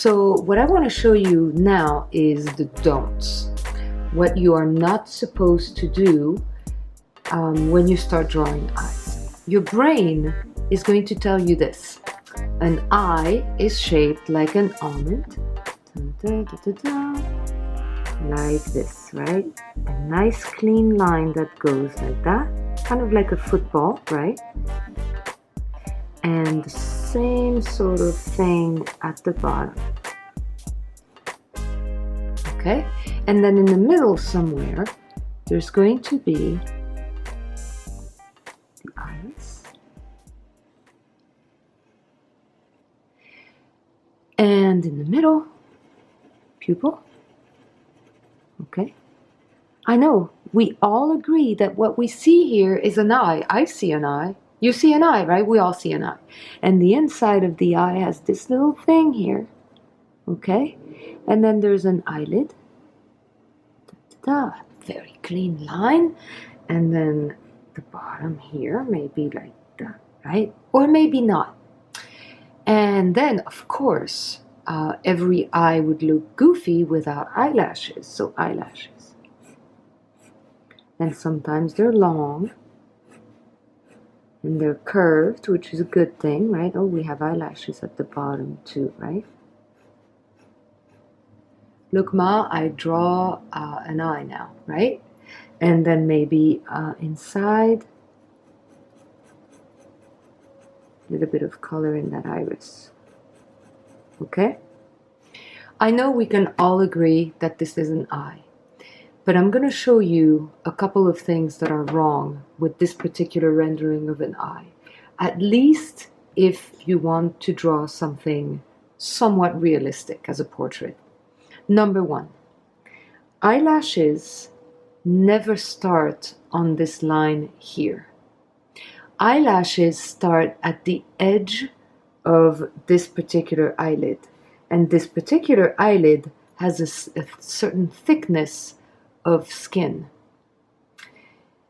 So what I want to show you now is the don'ts. What you are not supposed to do when you start drawing eyes. Your brain is going to tell you this. An eye is shaped like an almond. Like this, right? A nice clean line that goes like that. Kind of like a football, right? And the same sort of thing at the bottom. Okay? And then in the middle somewhere, there's going to be the iris. And in the middle, pupil. Okay? I know, we all agree that what we see here is an eye. I see an eye. You see an eye, right? We all see an eye. And the inside of the eye has this little thing here. Okay? And then there's an eyelid. Very clean line. And then the bottom here may be like that, right? Or maybe not. And then, of course, every eye would look goofy without eyelashes. So eyelashes. And sometimes they're long. And they're curved, which is a good thing, right? Oh, we have eyelashes at the bottom too, right? Look, Ma, I draw an eye now, right? And then maybe inside, a little bit of color in that iris. Okay? I know we can all agree that this is an eye. But I'm going to show you a couple of things that are wrong with this particular rendering of an eye. At least if you want to draw something somewhat realistic as a portrait. Number one, eyelashes never start on this line here. Eyelashes start at the edge of this particular eyelid. And this particular eyelid has a certain thickness of skin,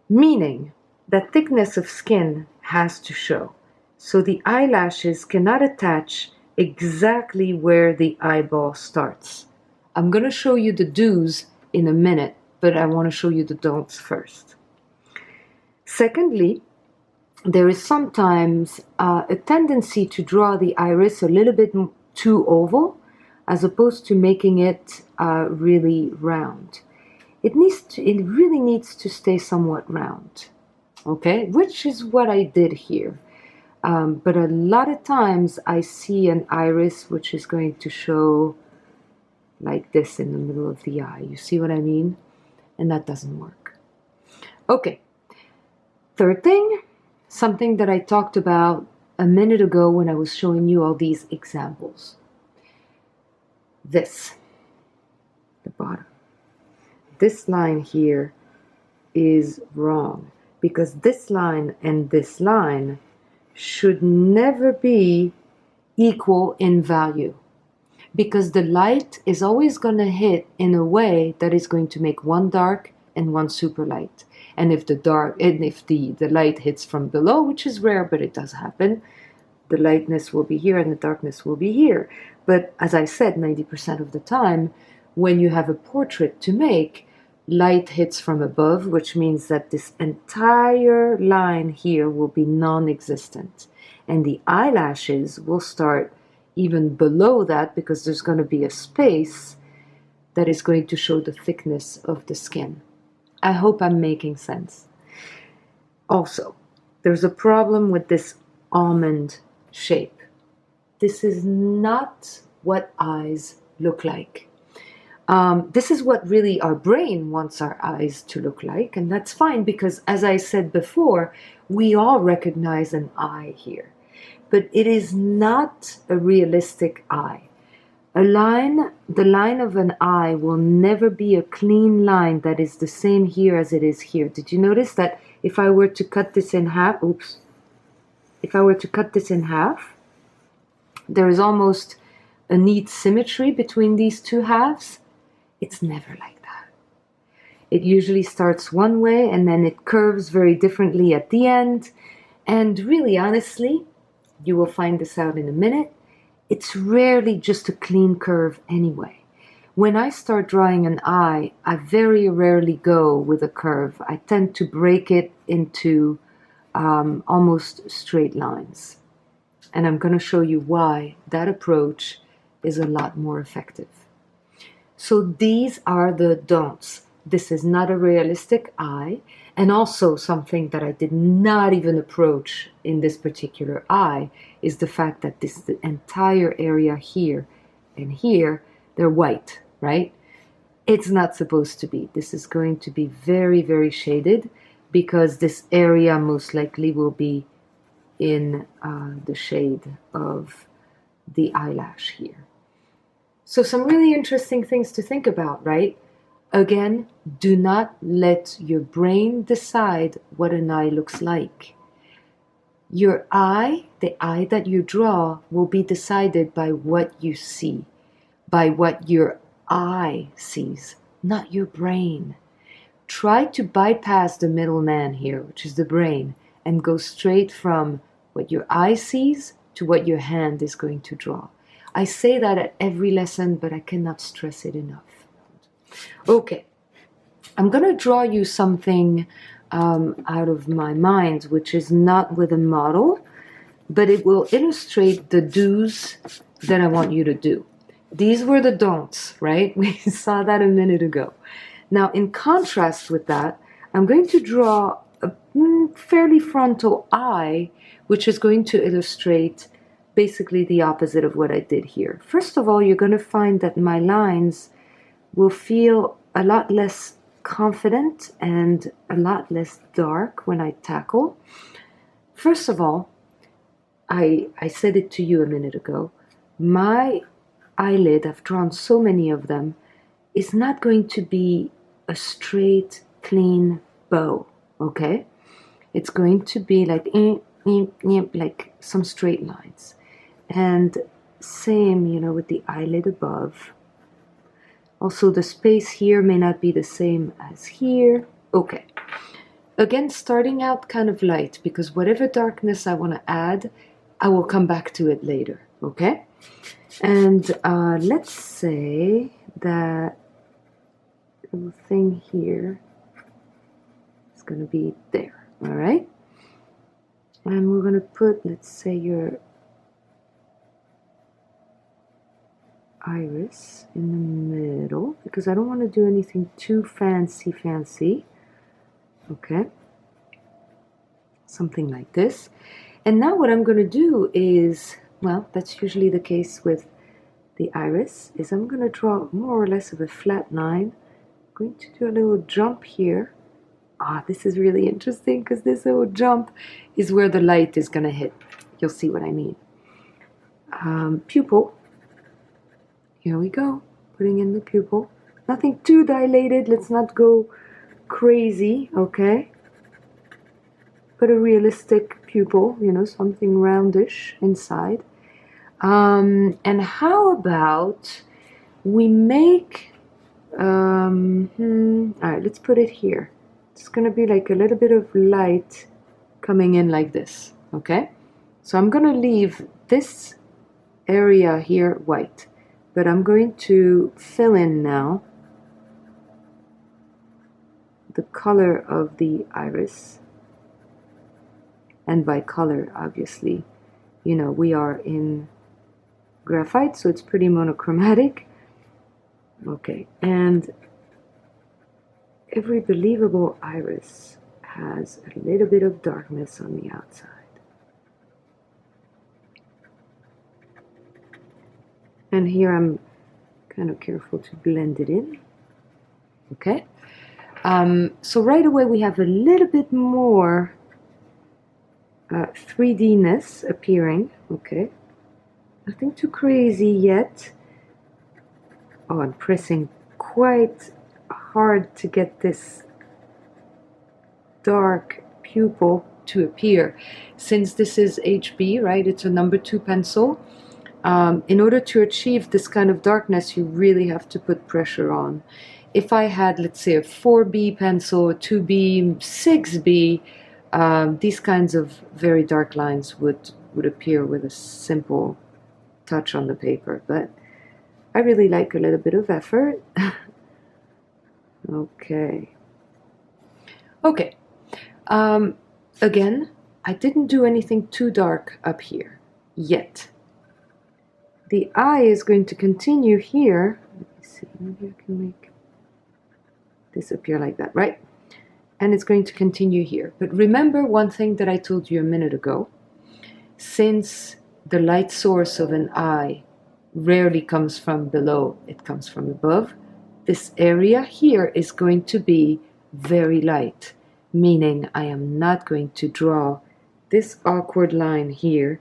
meaning that thickness of skin has to show. So the eyelashes cannot attach exactly where the eyeball starts. I'm going to show you the do's in a minute, but I want to show you the don'ts first. Secondly, there is sometimes a tendency to draw the iris a little bit too oval, as opposed to making it really round. It really needs to stay somewhat round, okay? Which is what I did here. But a lot of times I see an iris which is going to show like this in the middle of the eye. You see what I mean? And that doesn't work. Okay. Third thing, something that I talked about a minute ago when I was showing you all these examples. This, the bottom. This line here is wrong because this line and this line should never be equal in value, because the light is always going to hit in a way that is going to make one dark and one super light. And if the light hits from below, which is rare, but it does happen, the lightness will be here and the darkness will be here. But as I said, 90% of the time, when you have a portrait to make, light hits from above, which means that this entire line here will be non-existent. And the eyelashes will start even below that because there's going to be a space that is going to show the thickness of the skin. I hope I'm making sense. Also, there's a problem with this almond shape. This is not what eyes look like. This is what really our brain wants our eyes to look like, and that's fine because, as I said before, we all recognize an eye here. But it is not a realistic eye. The line of an eye will never be a clean line that is the same here as it is here. Did you notice that if I were to cut this in half, if I were to cut this in half, there is almost a neat symmetry between these two halves? It's never like that. It usually starts one way and then it curves very differently at the end. And really, honestly, you will find this out in a minute. it's rarely just a clean curve anyway. When I start drawing an eye, I very rarely go with a curve. I tend to break it into almost straight lines. And I'm going to show you why that approach is a lot more effective. So these are the don'ts. This is not a realistic eye, and also something that I did not even approach in this particular eye is the fact that the entire area here and here, they're white, right? It's not supposed to be. This is going to be very, very shaded because this area most likely will be in the shade of the eyelash here. So some really interesting things to think about, right? Again, do not let your brain decide what an eye looks like. Your eye, the eye that you draw, will be decided by what you see, by what your eye sees, not your brain. Try to bypass the middleman here, which is the brain, and go straight from what your eye sees to what your hand is going to draw. I say that at every lesson, but I cannot stress it enough. Okay, I'm going to draw you something out of my mind, which is not with a model, but it will illustrate the do's that I want you to do. These were the don'ts, right? We saw that a minute ago. Now, in contrast with that, I'm going to draw a fairly frontal eye, which is going to illustrate basically the opposite of what I did here. First of all, you're going to find that my lines will feel a lot less confident and a lot less dark when I tackle. First of all, I said it to you a minute ago, my eyelid, I've drawn so many of them, is not going to be a straight, clean bow, okay? It's going to be like some straight lines. And same, with the eyelid above. Also, the space here may not be the same as here. Okay. Again, starting out kind of light, because whatever darkness I want to add, I will come back to it later, okay? And let's say that little thing here is going to be there, all right? And we're going to put, let's say, your iris in the middle, because I don't want to do anything too fancy. Okay, something like this. And now what I'm going to do is, well, that's usually the case with the iris, is I'm going to draw more or less of a flat line. I'm going to do a little jump here. This is really interesting because this little jump is where the light is going to hit. You'll see what I mean. Pupil. Here we go, putting in the pupil. Nothing too dilated, let's not go crazy, okay? But a realistic pupil, something roundish inside. And how about we make, all right, let's put it here. It's gonna be like a little bit of light coming in like this, okay? So I'm gonna leave this area here white. But I'm going to fill in now the color of the iris. And by color, obviously, we are in graphite, so it's pretty monochromatic. Okay, and every believable iris has a little bit of darkness on the outside. And here I'm kind of careful to blend it in. Okay. So right away we have a little bit more 3D-ness appearing. Okay. Nothing too crazy yet. Oh, I'm pressing quite hard to get this dark pupil to appear. Since this is HB, right? It's a number 2 pencil. In order to achieve this kind of darkness, you really have to put pressure on. If I had, let's say, a 4B pencil, a 2B, 6B, these kinds of very dark lines would appear with a simple touch on the paper, but I really like a little bit of effort. Okay. Okay. Again, I didn't do anything too dark up here yet. The eye is going to continue here. Let me see, maybe I can make this appear like that, right? And it's going to continue here. But remember one thing that I told you a minute ago. Since the light source of an eye rarely comes from below, it comes from above, this area here is going to be very light, meaning I am not going to draw this awkward line here.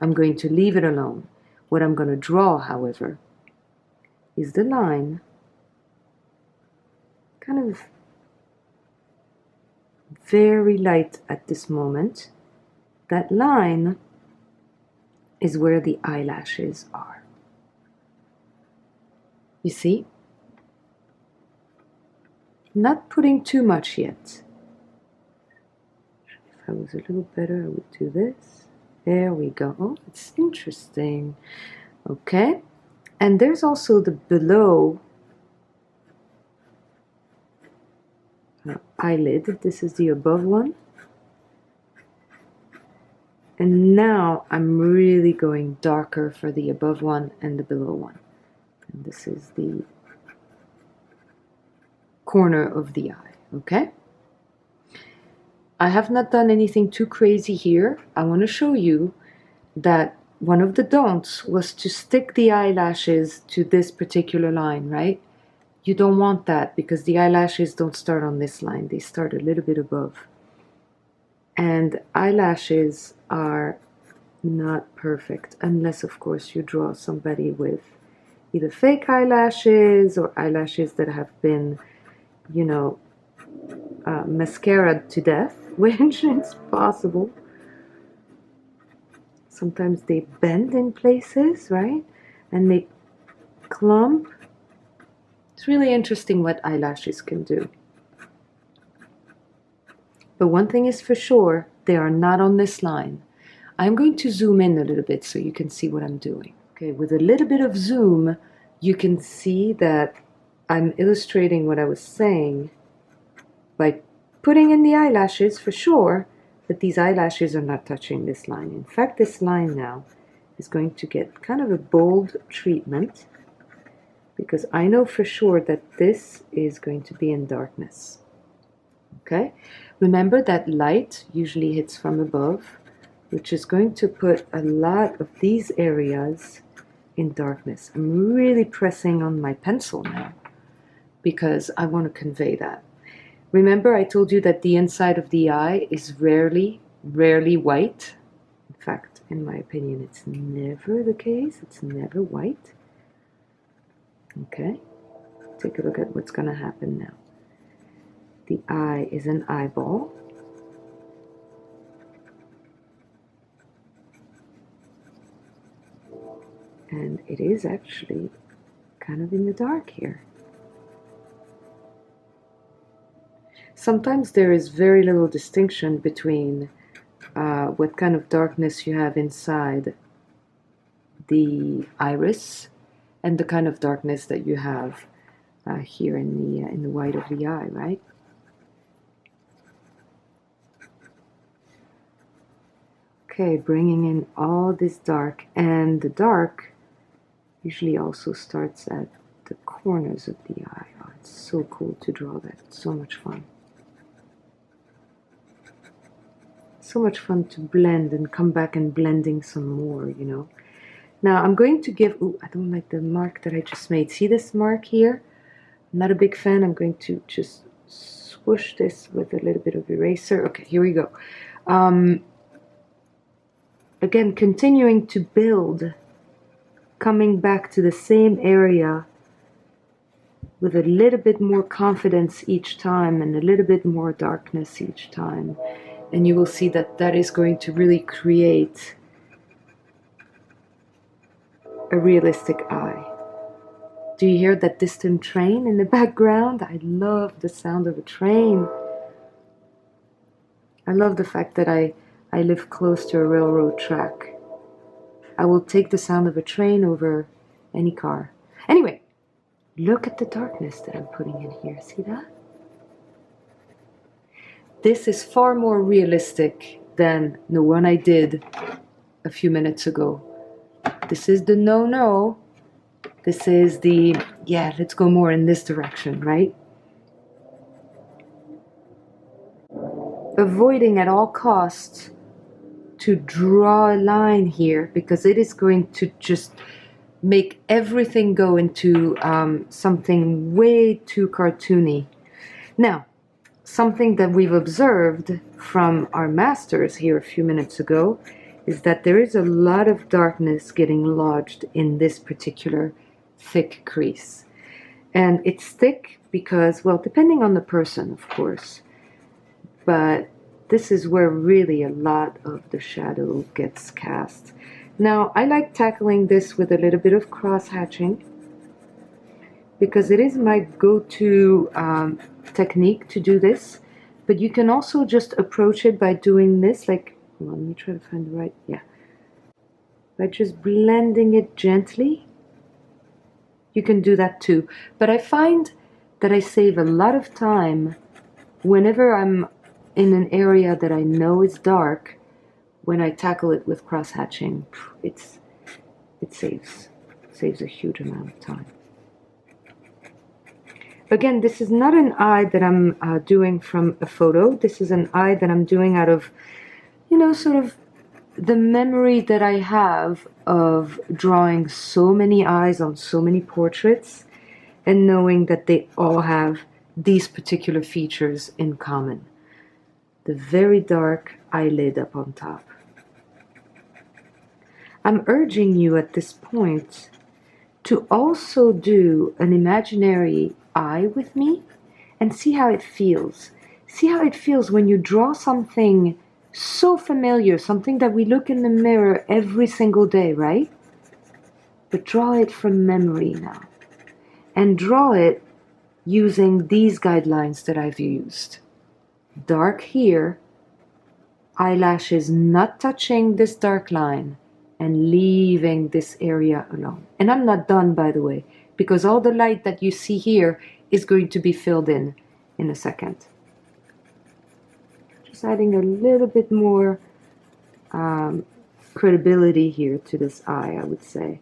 I'm going to leave it alone. What I'm going to draw, however, is the line kind of very light at this moment. That line is where the eyelashes are. You see? Not putting too much yet. If I was a little better, I would do this. There we go. Oh, it's interesting. Okay. And there's also the below eyelid. This is the above one. And now I'm really going darker for the above one and the below one. And this is the corner of the eye, okay? I have not done anything too crazy here. I want to show you that one of the don'ts was to stick the eyelashes to this particular line, right? You don't want that because the eyelashes don't start on this line. They start a little bit above. And eyelashes are not perfect unless, of course, you draw somebody with either fake eyelashes or eyelashes that have been, you know, mascaraed to death, which is possible. Sometimes they bend in places, right? And they clump. It's really interesting what eyelashes can do. But one thing is for sure, they are not on this line. I'm going to zoom in a little bit so you can see what I'm doing. Okay, with a little bit of zoom, you can see that I'm illustrating what I was saying by putting in the eyelashes for sure, but these eyelashes are not touching this line. In fact, this line now is going to get kind of a bold treatment because I know for sure that this is going to be in darkness. Okay, remember that light usually hits from above, which is going to put a lot of these areas in darkness. I'm really pressing on my pencil now because I want to convey that. Remember I told you that the inside of the eye is rarely white. In fact, in my opinion, it's never the case. It's never white. Okay, take a look at what's going to happen now. The eye is an eyeball. And it is actually kind of in the dark here. Sometimes there is very little distinction between what kind of darkness you have inside the iris and the kind of darkness that you have here in the white of the eye, right? Okay, bringing in all this dark, and the dark usually also starts at the corners of the eye. Oh, it's so cool to draw that. It's so much fun. So much fun to blend and come back and blending some more, you know. Now I'm going to give, ooh, I don't like the mark that I just made. See this mark here? I'm not a big fan. I'm going to just swoosh this with a little bit of eraser. Okay, here we go. Again, continuing to build, coming back to the same area with a little bit more confidence each time and a little bit more darkness each time. And you will see that that is going to really create a realistic eye. Do you hear that distant train in the background? I love the sound of a train. I love the fact that I live close to a railroad track. I will take the sound of a train over any car. Anyway, look at the darkness that I'm putting in here. See that? This is far more realistic than the one I did a few minutes ago. This is the no. This is the, yeah, let's go more in this direction, right? Avoiding at all costs to draw a line here, because it is going to just make everything go into something way too cartoony. Now, something that we've observed from our masters here a few minutes ago is that there is a lot of darkness getting lodged in this particular thick crease. And it's thick because, well, depending on the person, of course, but this is where really a lot of the shadow gets cast. Now, I like tackling this with a little bit of cross-hatching because it is my go-to technique to do this, but you can also just approach it by doing this, like, hold on, let me try to find the right, yeah. By just blending it gently. You can do that too. But I find that I save a lot of time whenever I'm in an area that I know is dark. When I tackle it with cross-hatching, it saves a huge amount of time. Again, this is not an eye that I'm doing from a photo. This is an eye that I'm doing out of, you know, sort of the memory that I have of drawing so many eyes on so many portraits and knowing that they all have these particular features in common. The very dark eyelid up on top. I'm urging you at this point to also do an imaginary eye with me and see how it feels. See how it feels when you draw something so familiar, something that we look in the mirror every single day, right? But draw it from memory now. And draw it using these guidelines that I've used. Dark here, eyelashes not touching this dark line, and leaving this area alone. And I'm not done, by the way, because all the light that you see here is going to be filled in a second. Just adding a little bit more credibility here to this eye, I would say.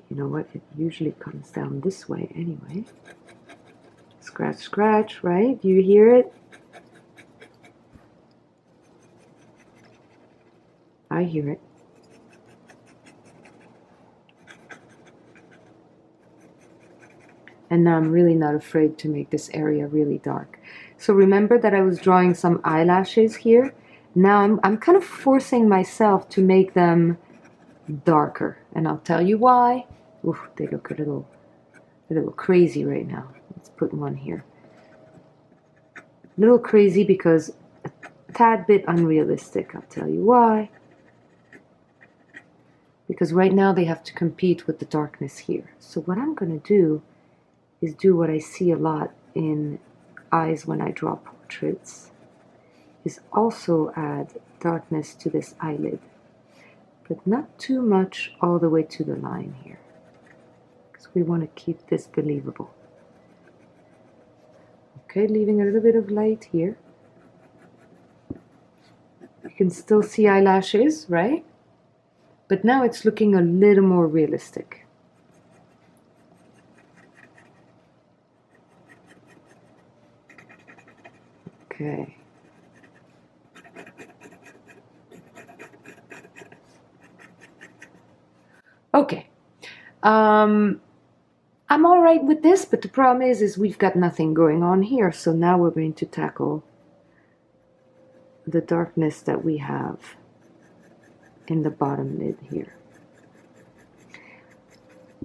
You know what? It usually comes down this way anyway. Scratch, scratch, right? Do you hear it? I hear it. And now I'm really not afraid to make this area really dark. So remember that I was drawing some eyelashes here. Now I'm kind of forcing myself to make them darker. And I'll tell you why. Ooh, they look a little crazy right now. Let's put one here. A little crazy because a tad bit unrealistic. I'll tell you why. Because right now they have to compete with the darkness here. So what I'm going to do is do what I see a lot in eyes when I draw portraits, is also add darkness to this eyelid, but not too much all the way to the line here, because we want to keep this believable. Okay, leaving a little bit of light here. You can still see eyelashes, right? But now it's looking a little more realistic. Okay. Okay. I'm all right with this, but the problem is we've got nothing going on here. So now we're going to tackle the darkness that we have in the bottom lid here.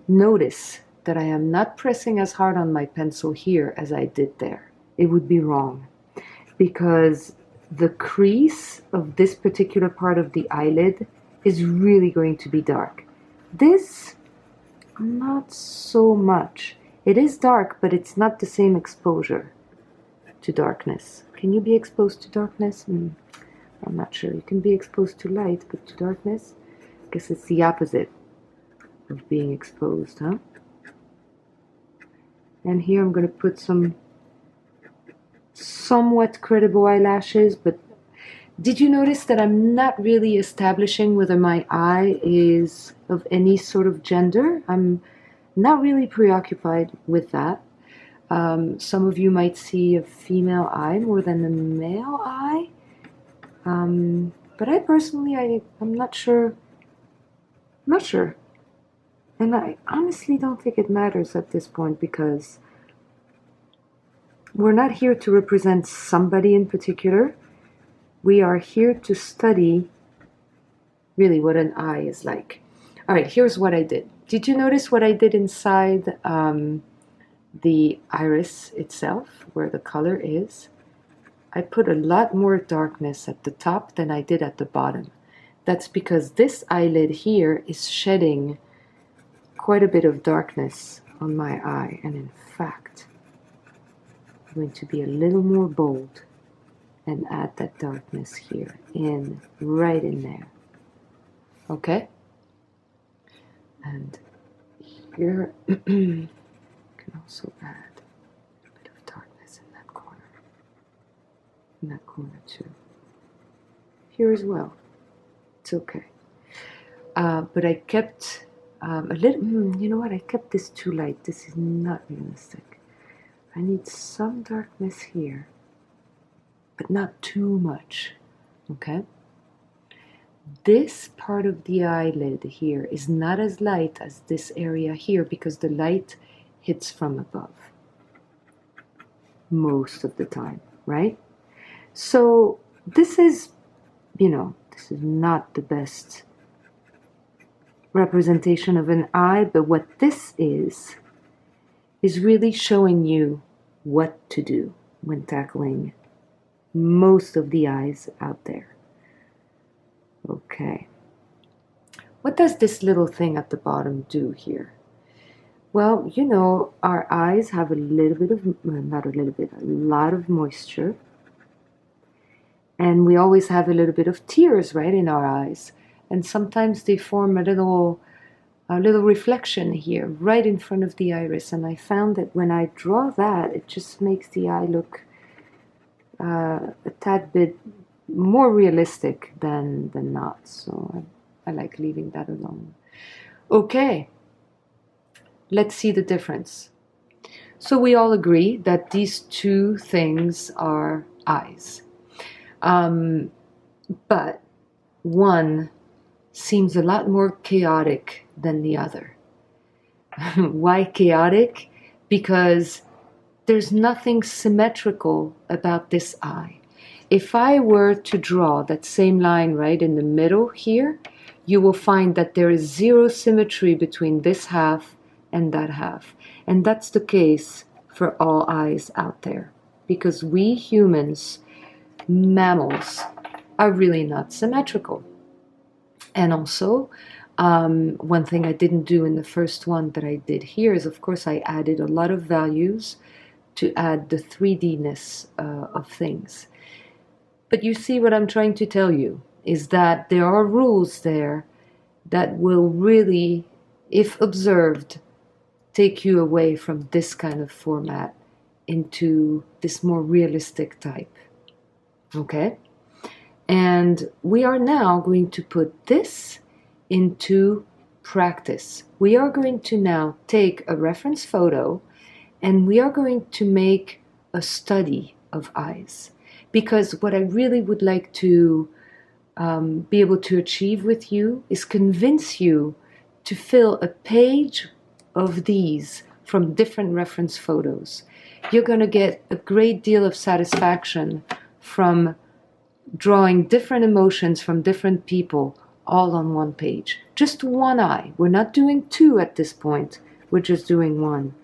Notice that I am not pressing as hard on my pencil here as I did there. It would be wrong, because the crease of this particular part of the eyelid is really going to be dark. This, not so much. It is dark, but it's not the same exposure to darkness. Can you be exposed to darkness? I'm not sure. You can be exposed to light, but to darkness? Guess it's the opposite of being exposed, huh? And here I'm going to put some somewhat credible eyelashes, but did you notice that I'm not really establishing whether my eye is of any sort of gender? I'm not really preoccupied with that. Some of you might see a female eye more than a male eye. But I personally, I'm not sure. I'm not sure. And I honestly don't think it matters at this point, because we're not here to represent somebody in particular. We are here to study really what an eye is like. All right, here's what I did. Did you notice what I did inside the iris itself, where the color is? I put a lot more darkness at the top than I did at the bottom. That's because this eyelid here is shedding quite a bit of darkness on my eye, and in fact, I'm going to be a little more bold and add that darkness here, right in there. Okay? And here, can also add a bit of darkness in that corner too. Here as well. It's okay. But I kept a little, you know what? I kept this too light. This is not realistic. I need some darkness here, but not too much. Okay? This part of the eyelid here is not as light as this area here, because the light hits from above most of the time, right? So this is, this is not the best representation of an eye, but what this is really showing you what to do when tackling most of the eyes out there. Okay. What does this little thing at the bottom do here? Well, our eyes have a little bit of, not a little bit, a lot of moisture. And we always have a little bit of tears, right, in our eyes. And sometimes they form a little reflection here, right in front of the iris. And I found that when I draw that, it just makes the eye look a tad bit more realistic than not. So I like leaving that alone. Okay, let's see the difference. So we all agree that these two things are eyes. But one seems a lot more chaotic than the other. Why chaotic? Because there's nothing symmetrical about this eye. If I were to draw that same line right in the middle here, you will find that there is zero symmetry between this half and that half. And that's the case for all eyes out there, because we humans, mammals, are really not symmetrical. And also, one thing I didn't do in the first one that I did here is, of course, I added a lot of values to add the 3D-ness of things. But you see, what I'm trying to tell you is that there are rules there that will really, if observed, take you away from this kind of format into this more realistic type. Okay? And we are now going to put this into practice. We are going to now take a reference photo and we are going to make a study of eyes. Because what I really would like to be able to achieve with you is convince you to fill a page of these from different reference photos. You're going to get a great deal of satisfaction from drawing different emotions from different people all on one page. Just one eye. We're not doing two at this point. We're just doing one.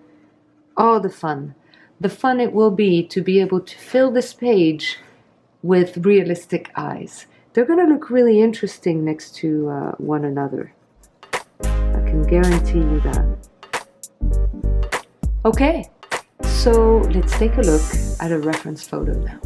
All the fun. The fun it will be to be able to fill this page with realistic eyes. They're going to look really interesting next to one another. I can guarantee you that. Okay, so let's take a look at a reference photo now.